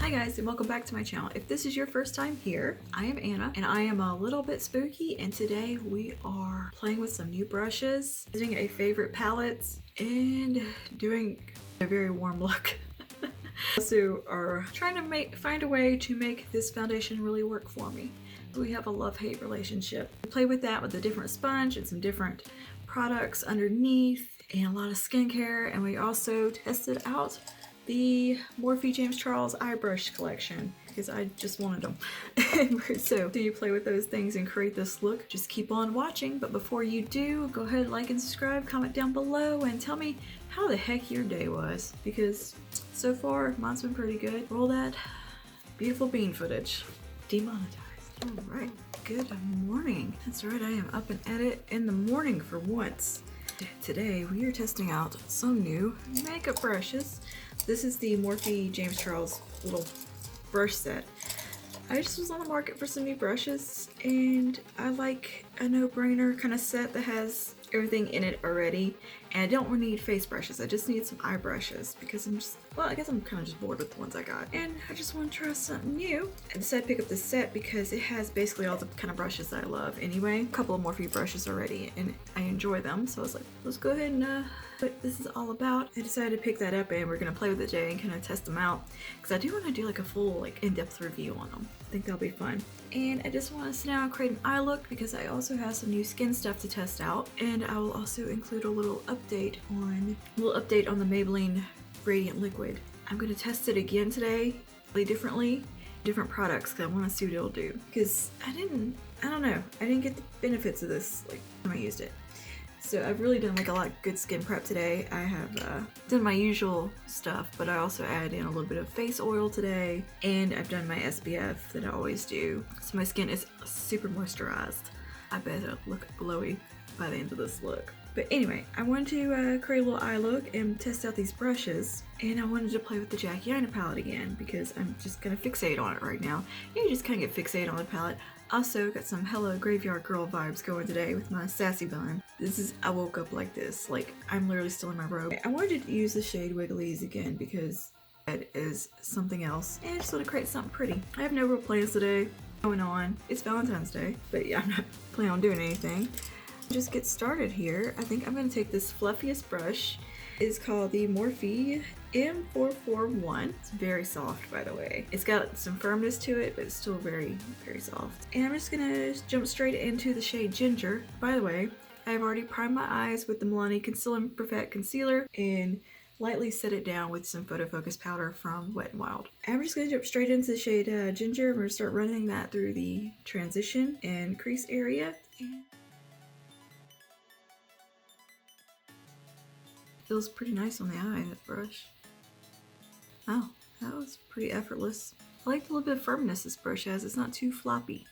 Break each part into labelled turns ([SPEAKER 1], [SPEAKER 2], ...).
[SPEAKER 1] Hi guys, and welcome back to my channel. If this is your first time here, I am Anna and I am a little bit spooky, and today we are playing with some new brushes, using a favorite palettes, and doing a very warm look. Also are trying to find a way to make this foundation really work for me. We have a love-hate relationship. We play with that with a different sponge and some different products underneath and a lot of skincare, and we also tested out the Morphe James Charles eye brush collection because I just wanted them. So do you play with those things and create this look? Just keep on watching, but before you do, go ahead, like and subscribe, comment down below, and tell me how the heck your day was, because so far mine's been pretty good. Roll that beautiful bean footage. Demonetized. Alright, good morning. That's right, I am up and at it in the morning for once. Today we are testing out some new makeup brushes. This is the Morphe James Charles little brush set. I just was on the market for some new brushes, and I like a no-brainer kind of set that has everything in it already, and I don't really need face brushes. I just need some eye brushes because I guess I'm kind of just bored with the ones I got, and I just want to try something new. I decided to pick up this set because it has basically all the kind of brushes that I love anyway. A couple of Morphe brushes already, and I enjoy them, so I was like, let's go ahead and what this is all about. I decided to pick that up, and we're gonna play with it today and kind of test them out because I do want to do like a full in-depth review on them. I think that'll be fun. And I just want to sit down and create an eye look because I also have some new skin stuff to test out, and I will also include a little update on the Maybelline Radiant Liquid. I'm going to test it again today, different products, because I want to see what it'll do. Because I don't know, I didn't get the benefits of this when I used it. So I've really done a lot of good skin prep today. I have done my usual stuff, but I also added in a little bit of face oil today, and I've done my SPF that I always do. So my skin is super moisturized. I bet it'll look glowy by the end of this look. But anyway, I wanted to create a little eye look and test out these brushes, and I wanted to play with the Jackie Aina palette again because I'm just gonna fixate on it right now. You just kind of get fixated on the palette. Also got some Hello Graveyard Girl vibes going today with my sassy bun. I woke up like this, I'm literally still in my robe. I wanted to use the shade Wigglies again because that is something else, and I just want to create something pretty. I have no real plans today going on. It's Valentine's Day, but yeah, I'm not planning on doing anything. Just get started here. I think I'm going to take this fluffiest brush. It's called the Morphe M441. It's very soft, by the way. It's got some firmness to it, but it's still very, very soft. And I'm just going to jump straight into the shade Ginger. By the way, I've already primed my eyes with the Milani Conceal and Perfect Concealer and lightly set it down with some Photo Focus powder from Wet n Wild. I'm just going to jump straight into the shade Ginger. We're going to start running that through the transition and crease area. Feels pretty nice on the eye, that brush. Oh, that was pretty effortless. I like the little bit of firmness this brush has. It's not too floppy.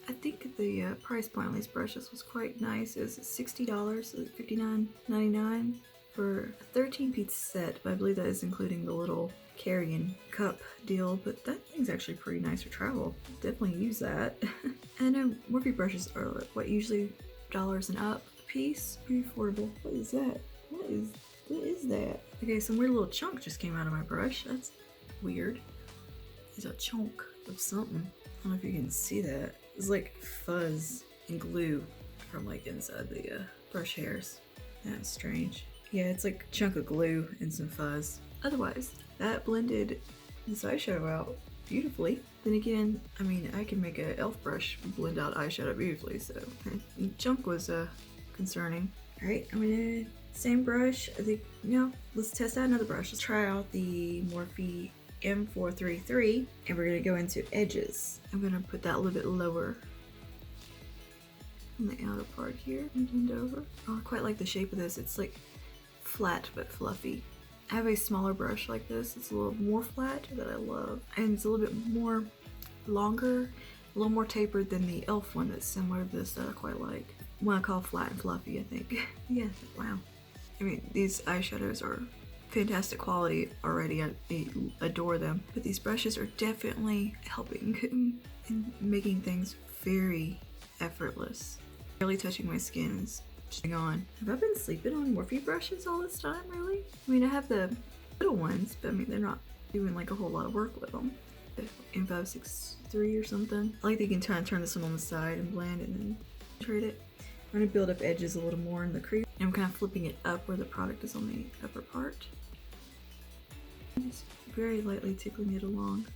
[SPEAKER 1] I think the price point on these brushes was quite nice. It was $60, so $59.99 for a 13-piece set, but I believe that is including the little carrying cup deal, but that thing's actually pretty nice for travel. Definitely use that. I know Morphe brushes are usually $1 and up a piece. Pretty affordable. What is that? What is that? Okay, some weird little chunk just came out of my brush. That's weird. It's a chunk of something. I don't know if you can see that. It's like fuzz and glue from inside the brush hairs. That's strange. Yeah, it's like a chunk of glue and some fuzz. Otherwise, that blended this eyeshadow out beautifully. Then again, I mean, I can make an e.l.f. brush blend out eyeshadow beautifully, so the chunk was concerning. Alright, I'm gonna same brush. I think, let's test out another brush. Let's try out the Morphe M433, and we're gonna go into edges. I'm gonna put that a little bit lower on the outer part here and bend over. Oh, I quite like the shape of this. It's flat but fluffy. I have a smaller brush like this. It's a little more flat that I love, and it's a little bit more longer, a little more tapered than the e.l.f. one that's similar to this that I quite like. One I call flat and fluffy, I think. Yeah, wow. I mean, these eyeshadows are fantastic quality already. I adore them. But these brushes are definitely helping in making things very effortless. Barely touching my skin is just on. Have I been sleeping on Morphe brushes all this time, really? I mean, I have the little ones, but I mean, they're not doing a whole lot of work with them. M563 or something. I like that you can turn this one on the side and blend and then trade it. I'm gonna build up edges a little more in the crease. And I'm kind of flipping it up where the product is on the upper part. Just very lightly tickling it along.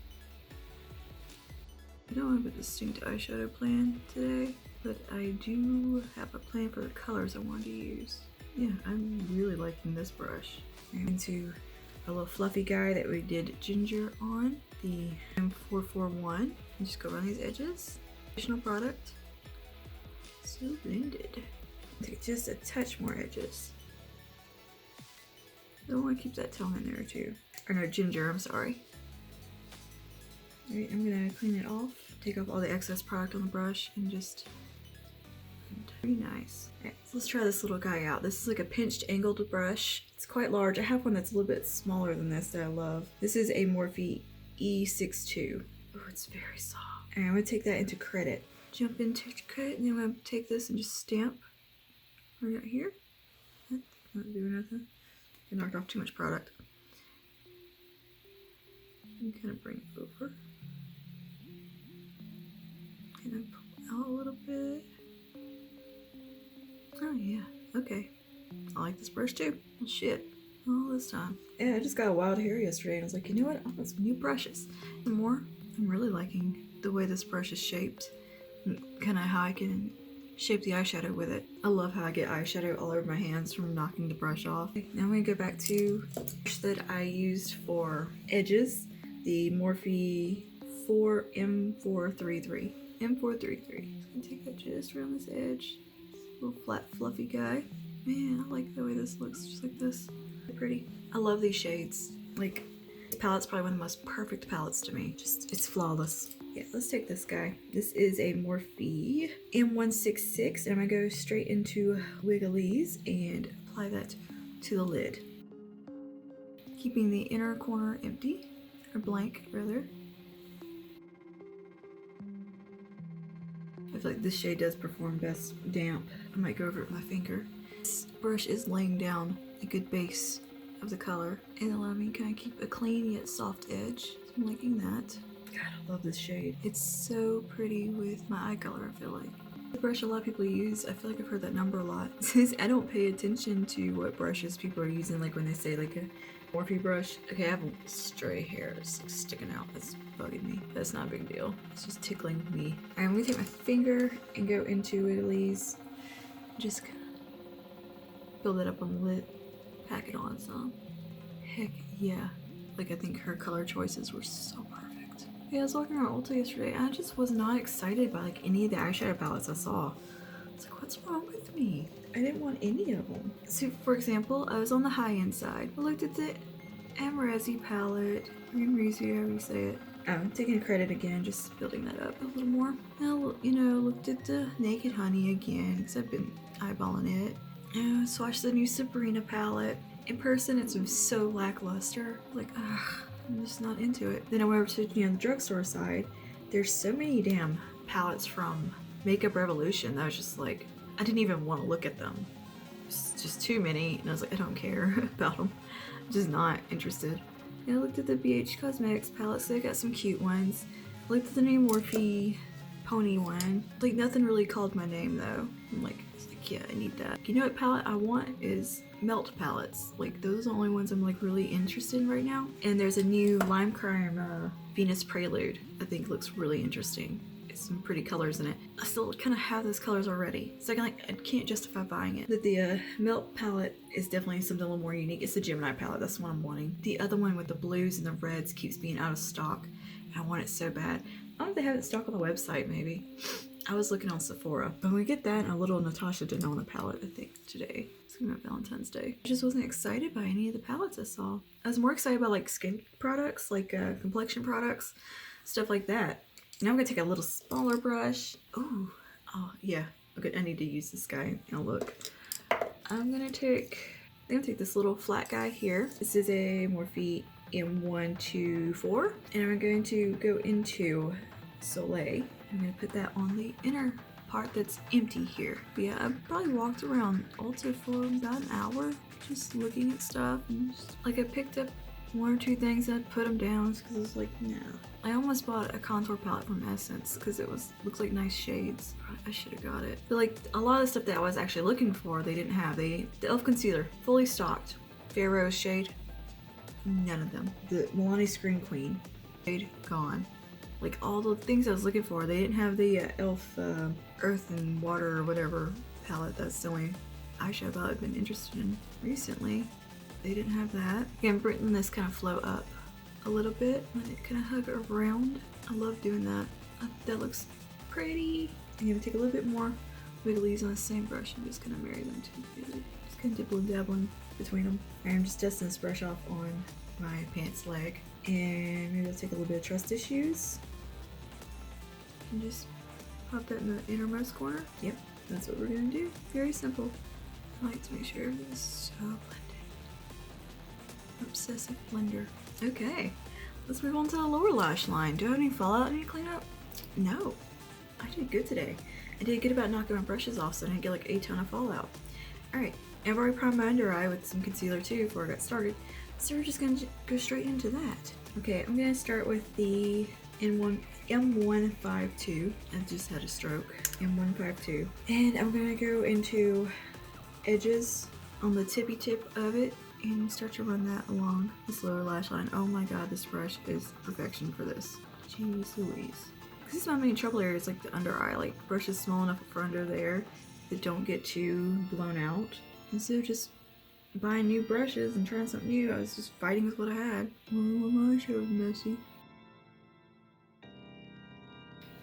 [SPEAKER 1] I don't have a distinct eyeshadow plan today, but I do have a plan for the colors I want to use. Yeah, I'm really liking this brush. I'm into a little fluffy guy that we did ginger on, the M441. And just go around these edges. Additional product. So blended. Take just a touch more edges. I want to keep that tone in there too. Or no, ginger, I'm sorry. Alright, I'm gonna clean it off. Take off all the excess product on the brush and just... Very nice. Alright, so let's try this little guy out. This is like a pinched angled brush. It's quite large. I have one that's a little bit smaller than this that I love. This is a Morphe E62. Oh, it's very soft. Alright, I'm gonna take that into credit. Jump into credit, and then I'm gonna take this and just stamp right here. Not doing nothing. I knocked off too much product. And kind of bring it over. Kind of pull out a little bit. Oh yeah, okay. I like this brush too. Well, shit, all this time. Yeah, I just got a wild hair yesterday and I was like, you know what? I want some new brushes. And more, I'm really liking the way this brush is shaped. Kind of how I can shape the eyeshadow with it. I love how I get eyeshadow all over my hands from knocking the brush off. Now I'm gonna go back to the brush that I used for edges. The Morphe M433. M433. I'm gonna take that just around this edge. Little flat fluffy guy. Man, I like the way this looks, just like this. Pretty. I love these shades. Like, this palette's probably one of the most perfect palettes to me. Just, it's flawless. Yeah, let's take this guy. This is a Morphe M166, and I'm gonna go straight into Wigglies and apply that to the lid. Keeping the inner corner empty, or blank rather. I feel like this shade does perform best damp. I might go over it with my finger. This brush is laying down a good base of the color and allow me to kind of keep a clean yet soft edge. So I'm liking that. God, I love this shade. It's so pretty with my eye color, I feel like. The brush a lot of people use, I feel like I've heard that number a lot. Since I don't pay attention to what brushes people are using, like when they say like a Morphe brush. Okay, I have stray hairs sticking out. That's bugging me. That's not a big deal. It's just tickling me. Alright, I'm gonna take my finger and go into Wigglies. Just build it up on the lid. Pack it on some. Heck yeah. Like, I think her color choices were so perfect. Yeah, I was walking around Ulta yesterday and I just was not excited by like any of the eyeshadow palettes I saw. It's like, what's wrong with me? I didn't want any of them. So, for example, I was on the high-end side. I looked at the Amrezi palette, Amrezi, however you say it. I'm taking credit again, just building that up a little more. Now, you know, looked at the Naked Honey again, because I've been eyeballing it. And swatched the new Sabrina palette. In person, it's so lackluster. Like, ugh, I'm just not into it. Then I went over to, you know, the drugstore side. There's so many damn palettes from Makeup Revolution that I was just like, I didn't even want to look at them. Just too many, and I was like, I don't care about them. I'm just not interested. And I looked at the BH Cosmetics palettes, so they got some cute ones. I looked at the new Morphe pony one. Like, nothing really called my name though. I'm like, yeah, I need that. You know what palette I want is melt palettes. Like, those are the only ones I'm like really interested in right now. And there's a new Lime Crime Venus Prelude I think looks really interesting. Some pretty colors in it. I still kind of have those colors already, so I can't justify buying it. But the Melt palette is definitely something a little more unique. It's the Gemini palette, that's what I'm wanting. The other one with the blues and the reds keeps being out of stock, and I want it so bad. I don't know if they have it in stock on the website, maybe. I was looking on Sephora. But we get that and a little Natasha Denona palette, I think, today. It's gonna be Valentine's Day. I just wasn't excited by any of the palettes I saw. I was more excited about like skin products, like complexion products, stuff like that. Now I'm gonna take a little smaller brush. Ooh, oh yeah. Okay, I need to use this guy. Now look, I'm gonna take this little flat guy here. This is a Morphe M124, and I'm going to go into Soleil. I'm gonna put that on the inner part that's empty here. But yeah, I probably walked around Ulta for about an hour, just looking at stuff. And just, like, I picked up one or two things, I'd put them down because it's like, no. I almost bought a contour palette from Essence because it looks like nice shades. I should have got it. But like a lot of the stuff that I was actually looking for, they didn't have. The e.l.f. concealer, fully stocked. Fair Rose shade, none of them. The Milani Screen Queen, shade, gone. Like all the things I was looking for, they didn't have the e.l.f. Earth and Water or whatever palette. That's the only eyeshadow I've been interested in recently. They didn't have that. Again, letting this kind of flow up a little bit, let it kind of hug around. I love doing that. That looks pretty. I'm gonna take a little bit more wigglies on the same brush. I'm just gonna marry them together. Just kind of dibbling dabbling between them. I'm just dusting this brush off on my pants leg. And maybe I'll take a little bit of Trust Issues. And just pop that in the innermost corner. Yep, that's what we're gonna do. Very simple. I like to make sure everything's so blended. Obsessive blender. Okay, let's move on to the lower lash line. Do I have any fallout I need to clean up? No, I did good today. I did good about knocking my brushes off so I didn't get like a ton of fallout. Alright, I've already primed my under eye with some concealer too before I got started. So we're just gonna go straight into that. Okay, I'm gonna start with the M152. I just had a stroke. M152. And I'm gonna go into edges on the tippy tip of it and start to run that along this lower lash line. Oh my god, this brush is perfection for this. Jeez Louise. This is my main trouble area, is like the under eye. Like brushes small enough for under there that don't get too blown out. Instead of just buying new brushes and trying something new, I was just fighting with what I had. Oh, my eyeshadow was messy.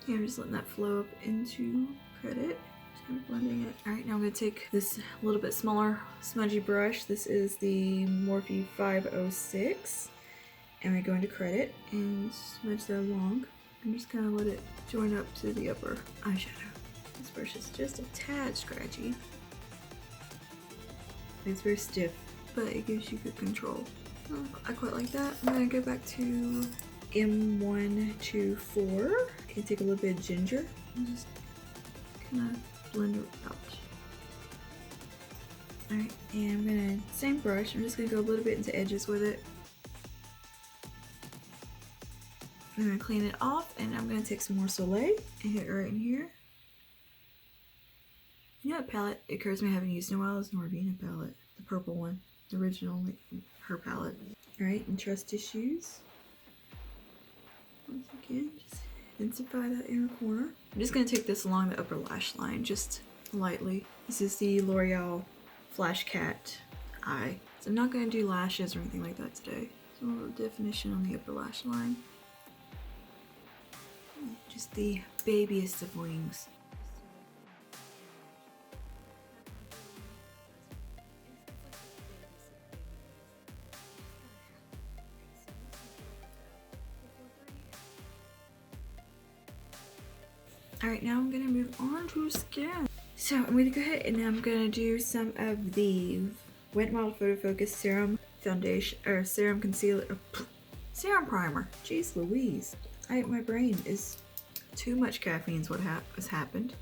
[SPEAKER 1] Yeah, I'm just letting that flow up into credit. Kind of blending it. Alright, now I'm going to take this little bit smaller smudgy brush. This is the Morphe 506. And we go into credit and smudge that along. And just kind of let it join up to the upper eyeshadow. This brush is just a tad scratchy. It's very stiff, but it gives you good control. Oh, I quite like that. I'm going to go back to M124 and take a little bit of ginger and just kind of blend it out. Alright, and I'm gonna, same brush, I'm just gonna go a little bit into edges with it. I'm gonna clean it off, and I'm gonna take some more Soleil and hit it right in here. You know what palette it occurs to me I haven't used in a while is Norvina palette. The purple one. The original, like, her palette. Alright, and Trust Issues. Once again, just intensify that inner corner. I'm just going to take this along the upper lash line, just lightly. This is the L'Oreal Flash Cat eye. So I'm not going to do lashes or anything like that today. So a little definition on the upper lash line. Just the babiest of wings. Alright, now I'm going to move on to skin. So I'm going to go ahead and I'm going to do some of the Wet n Wild Photo Focus Serum Foundation, or Serum Concealer, Serum Primer. Jeez Louise. My brain is too much caffeine is what has happened.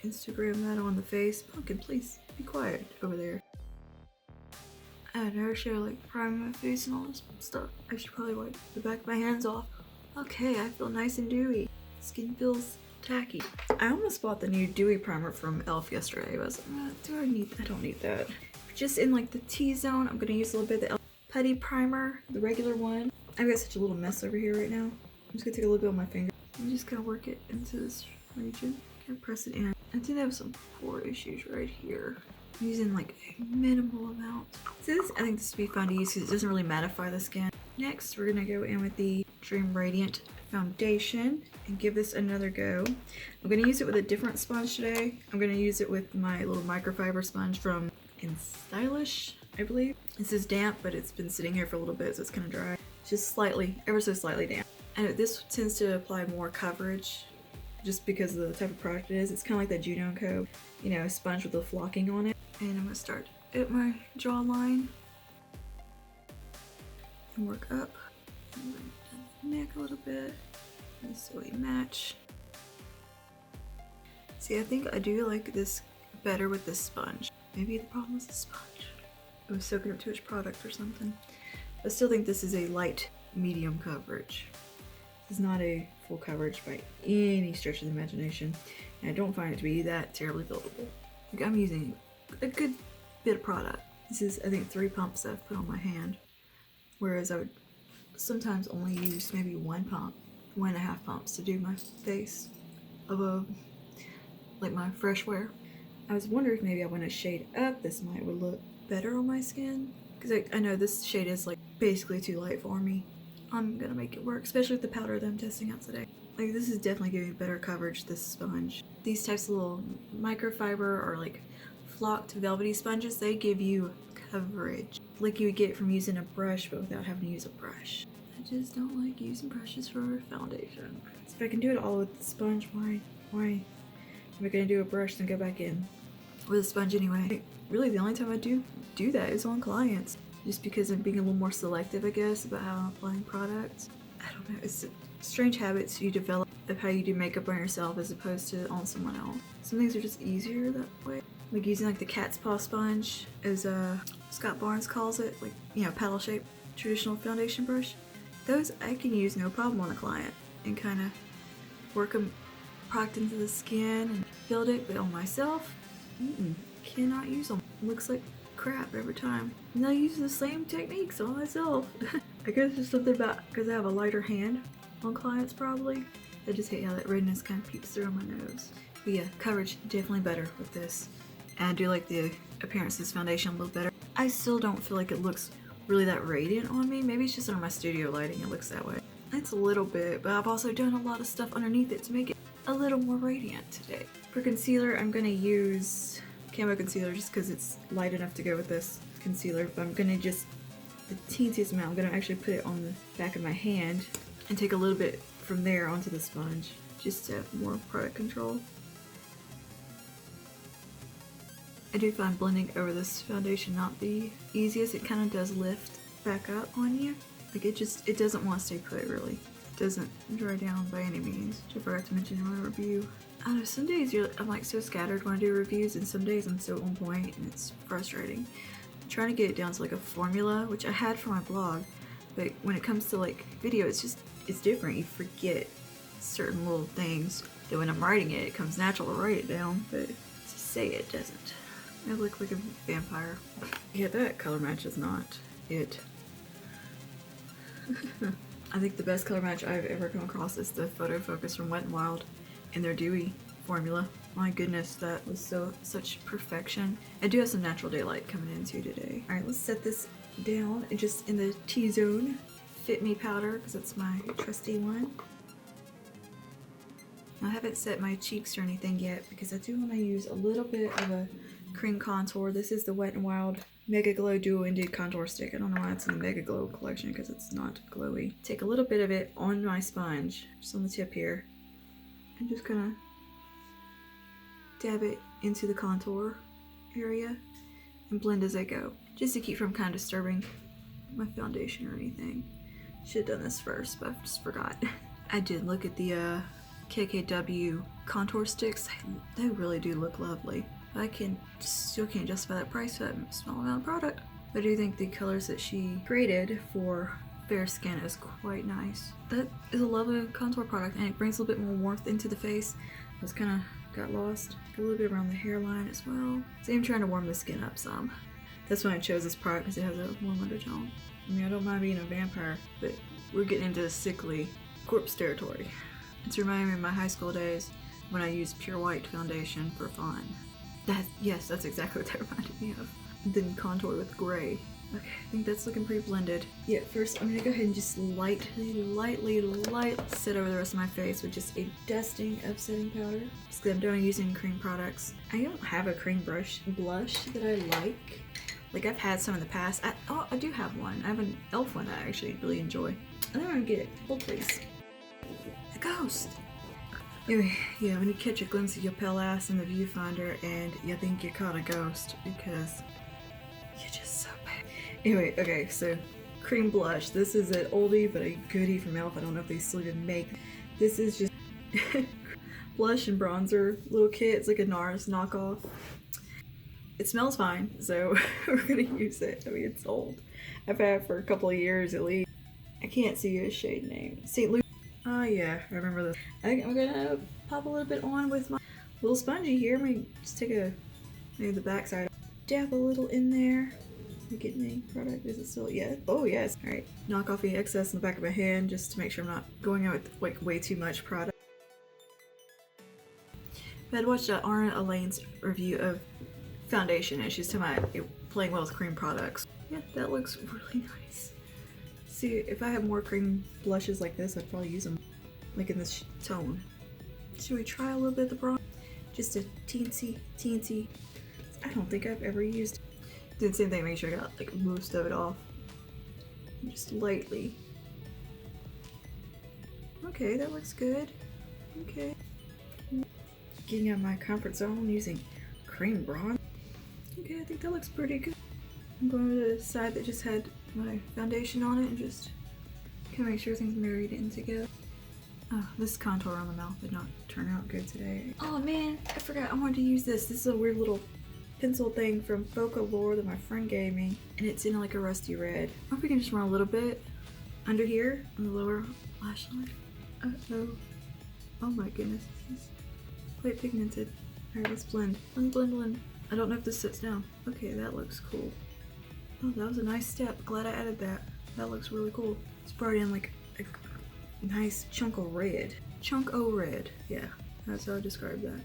[SPEAKER 1] Instagram that on the face. Pumpkin, please be quiet over there. I never show like priming my face and all this stuff. I should probably wipe the back of my hands off. Okay, I feel nice and dewy. Skin feels tacky. I almost bought the new dewy primer from e.l.f. yesterday. I was like, I don't need that. Just in like the T-zone, I'm gonna use a little bit of the e.l.f. Putty Primer, the regular one. I've got such a little mess over here right now. I'm just gonna take a little bit on my finger. I'm just gonna work it into this region. Kind of press it in. I think I have some pore issues right here. I'm using like a minimal amount. So this, I think this would be fun to use because it doesn't really mattify the skin. Next, we're gonna go in with the Dream Radiant foundation and give this another go. I'm gonna use it with a different sponge today. I'm gonna use it with my little microfiber sponge from Stylish, I believe. This is damp, but it's been sitting here for a little bit, so it's kind of dry. Just slightly, ever so slightly damp. And this tends to apply more coverage just because of the type of product it is. It's kind of like that Juno & Co, you know, sponge with the flocking on it. And I'm gonna start at my jawline and work up. And then down the neck a little bit. So we match. See, I think I do like this better with this sponge. Maybe the problem was the sponge. It was soaking up too much product or something. But I still think this is a light medium coverage. This is not a full coverage by any stretch of the imagination, and I don't find it to be that terribly buildable. Like, I'm using a good bit of product. This is, I think, 3 pumps I've put on my hand, whereas I would sometimes only use maybe 1 pump, 1.5 pumps to do my face above, like my fresh wear. I was wondering if maybe I want to shade up. This might would look better on my skin, because I know this shade is like basically too light for me. I'm gonna make it work, especially with the powder that I'm testing out today. Like, this is definitely giving better coverage, this sponge. These types of little microfiber or like flocked velvety sponges, they give you coverage like you would get from using a brush, but without having to use a brush. I just don't like using brushes for foundation. So if I can do it all with the sponge, why am I gonna do a brush and go back in with a sponge anyway? Really, the only time I do that is on clients, just because I'm being a little more selective, I guess, about how I'm applying products. I don't know, it's strange habits you develop of how you do makeup on yourself as opposed to on someone else. Some things are just easier that way. Like using like the cat's paw sponge, as Scott Barnes calls it, like, you know, paddle shaped traditional foundation brush. Those I can use no problem on a client and kind of work them product into the skin and build it, but on myself, cannot use them. Looks like crap every time. And I use the same techniques on myself. I guess there's something about, because I have a lighter hand on clients probably. I just hate how that redness kind of peeps through on my nose. But yeah, coverage definitely better with this. And I do like the appearance of this foundation a little better. I still don't feel like it looks really that radiant on me. Maybe it's just under my studio lighting it looks that way. It's a little bit, but I've also done a lot of stuff underneath it to make it a little more radiant today. For concealer, I'm gonna use Camo Concealer just because it's light enough to go with this concealer, but I'm gonna just, the teensiest amount, I'm gonna actually put it on the back of my hand and take a little bit from there onto the sponge, just to have more product control. I do find blending over this foundation not the easiest. It kind of does lift back up on you. Like, it doesn't want to stay put, really. It doesn't dry down by any means, which I forgot to mention in my review. I don't know, some days I'm like so scattered when I do reviews, and some days I'm so on point and it's frustrating. I'm trying to get it down to like a formula, which I had for my blog, but when it comes to like video, it's different. You forget certain little things that when I'm writing it, it comes natural to write it down, but to say it doesn't. I look like a vampire. Yeah, that color match is not it. I think the best color match I've ever come across is the Photo Focus from Wet n Wild in their Dewy formula. My goodness, that was such perfection. I do have some natural daylight coming in too today. Alright, let's set this down and just in the T-zone Fit Me powder, because it's my trusty one. I haven't set my cheeks or anything yet because I do want to use a little bit of a cream contour. This is the Wet n Wild Mega Glow Duo Ended Contour Stick. I don't know why it's in the Mega Glow collection because it's not glowy. Take a little bit of it on my sponge, just on the tip here, and just kind of dab it into the contour area and blend as I go, just to keep from kind of disturbing my foundation or anything. Should have done this first, but I just forgot. I did look at the KKW contour sticks. They really do look lovely. I still can't justify that price for that small amount of product. But I do think the colors that she created for fair skin is quite nice. That is a lovely contour product, and it brings a little bit more warmth into the face. I was kind of got lost. A little bit around the hairline as well. So I'm trying to warm the skin up some. That's why I chose this product, because it has a warm undertone. I mean, I don't mind being a vampire, but we're getting into sickly corpse territory. It's reminding me of my high school days when I used pure white foundation for fun. Yes, that's exactly what that reminded me of. Then contour with gray. Okay, I think that's looking pretty blended. Yeah, first I'm gonna go ahead and just lightly set over the rest of my face with just a dusting of setting powder. Just because I'm done using cream products. I don't have a cream blush that I like. Like, I've had some in the past. I do have one. I have an e.l.f. one that I actually really enjoy. I think I'm gonna get it. Hold please. A ghost! Anyway, yeah, when you catch a glimpse of your pale ass in the viewfinder and you think you caught a ghost because you're just so bad. Anyway, okay, so cream blush. This is an oldie but a goodie from e.l.f. I don't know if they still even make. This is just blush and bronzer little kit. It's like a NARS knockoff. It smells fine, so we're gonna use it. I mean, it's old. I've had it for a couple of years at least. I can't see a shade name. St. Louis. Oh yeah, I remember this. I think I'm gonna pop a little bit on with my little spongy here. I'm gonna just take maybe the back side. Dab a little in there. Am I getting any product? Is it still? Yeah. Oh yes. All right. Knock off the excess in the back of my hand just to make sure I'm not going out with like way too much product. I had watched Arna Elaine's review of foundation and she's talking about playing well with cream products. Yeah, that looks really nice. See, if I had more cream blushes like this, I'd probably use them like in this tone. Should we try a little bit of the bronze? Just a teensy. I don't think I've ever used. Did the same thing, make sure I got like most of it off. Just lightly. Okay, that looks good. Okay. Getting out of my comfort zone using cream bronze. Okay, I think that looks pretty good. I'm going to the side that just had my foundation on it and just kind of make sure things married in together. Oh, this contour on the mouth did not turn out good today. Oh man, I forgot I wanted to use this. This is a weird little pencil thing from Folklore that my friend gave me, and it's in like a rusty red. I hope we can just run a little bit under here on the lower lash line. Uh-oh. Oh my goodness, this is quite pigmented. Alright, let's blend. Blend. I don't know if this sits down. Okay, that looks cool. Oh, that was a nice step. Glad I added that. That looks really cool. It's brought in like a nice chunk of red. Chunk o' red. Yeah, that's how I describe that.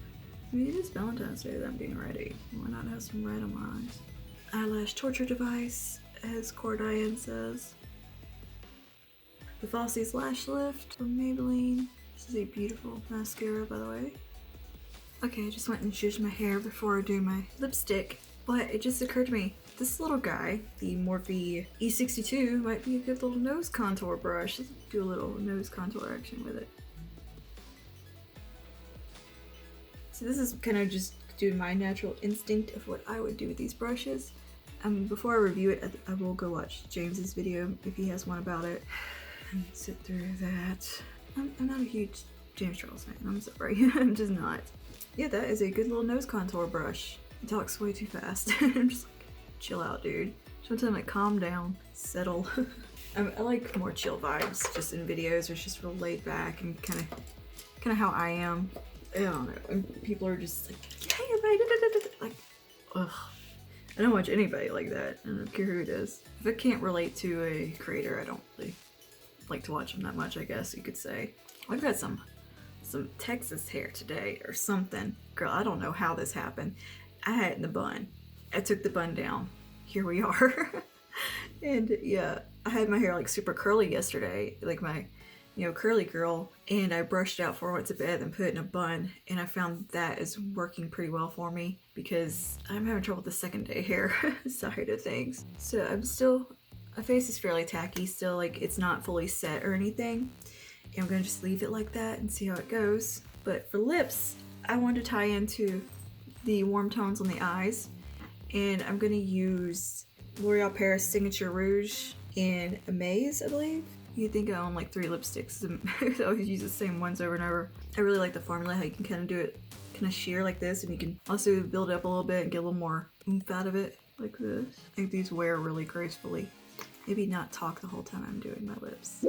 [SPEAKER 1] I mean, it is Valentine's Day that I'm getting ready. Why not have some red on my eyes? Eyelash torture device, as Cordian says. The Falsies Lash Lift from Maybelline. This is a beautiful mascara, by the way. Okay, I just went and zhuzhed my hair before I do my lipstick, but it just occurred to me, this little guy, the Morphe E62, might be a good little nose contour brush. Let's do a little nose contour action with it. So this is kind of just doing my natural instinct of what I would do with these brushes. Before I review it, I will go watch James's video if he has one about it and sit through that. I'm not a huge James Charles fan, I'm sorry, I'm just not. Yeah, that is a good little nose contour brush. It talks way too fast. I'm just like, chill out, dude. Sometimes like calm down, settle. I like more chill vibes just in videos. It's just real laid back and kind of how I am. I don't know. And people are just like, hey, everybody, like, ugh. I don't watch anybody like that. I don't care who it is. If I can't relate to a creator, I don't really like to watch them that much, I guess you could say. I've got some Texas hair today or something. Girl, I don't know how this happened. I had it in the bun. I took the bun down. Here we are. And yeah, I had my hair like super curly yesterday, like my, curly girl, and I brushed it out before I went to bed and put it in a bun, and I found that is working pretty well for me because I'm having trouble with the second day hair side of things. So my face is fairly tacky still, like it's not fully set or anything. And I'm gonna just leave it like that and see how it goes. But for lips, I wanted to tie into the warm tones on the eyes, and I'm gonna use L'Oreal Paris Signature Rouge in Amaze, I believe. You think I own like 3 lipsticks. I always use the same ones over and over. I really like the formula, how you can kind of do it kind of sheer like this, and you can also build it up a little bit and get a little more oomph out of it like this. I think these wear really gracefully. Maybe not talk the whole time I'm doing my lips.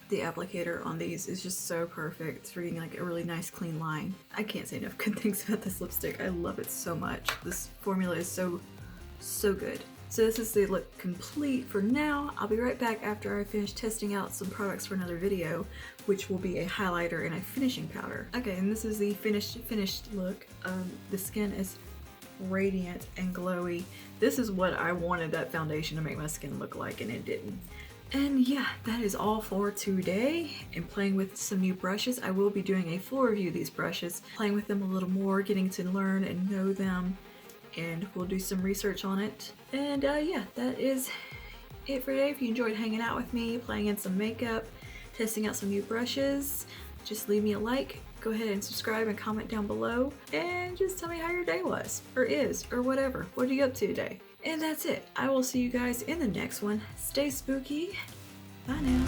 [SPEAKER 1] The applicator on these is just so perfect. It's reading like a really nice clean line. I can't say enough good things about this lipstick. I love it so much. This formula is so good. So this is the look complete for now. I'll be right back after I finish testing out some products for another video, which will be a highlighter and a finishing powder. Okay, and this is the finished look. The skin is radiant and glowy. This is what I wanted that foundation to make my skin look like, and it didn't. And yeah, that is all for today. And playing with some new brushes. I will be doing a full review of these brushes, playing with them a little more, getting to learn and know them, and we'll do some research on it. And yeah, that is it for today. If you enjoyed hanging out with me, playing in some makeup, testing out some new brushes, just leave me a like, go ahead and subscribe and comment down below, and just tell me how your day was, or is, or whatever. What are you up to today? And that's it. I will see you guys in the next one. Stay spooky. Bye now.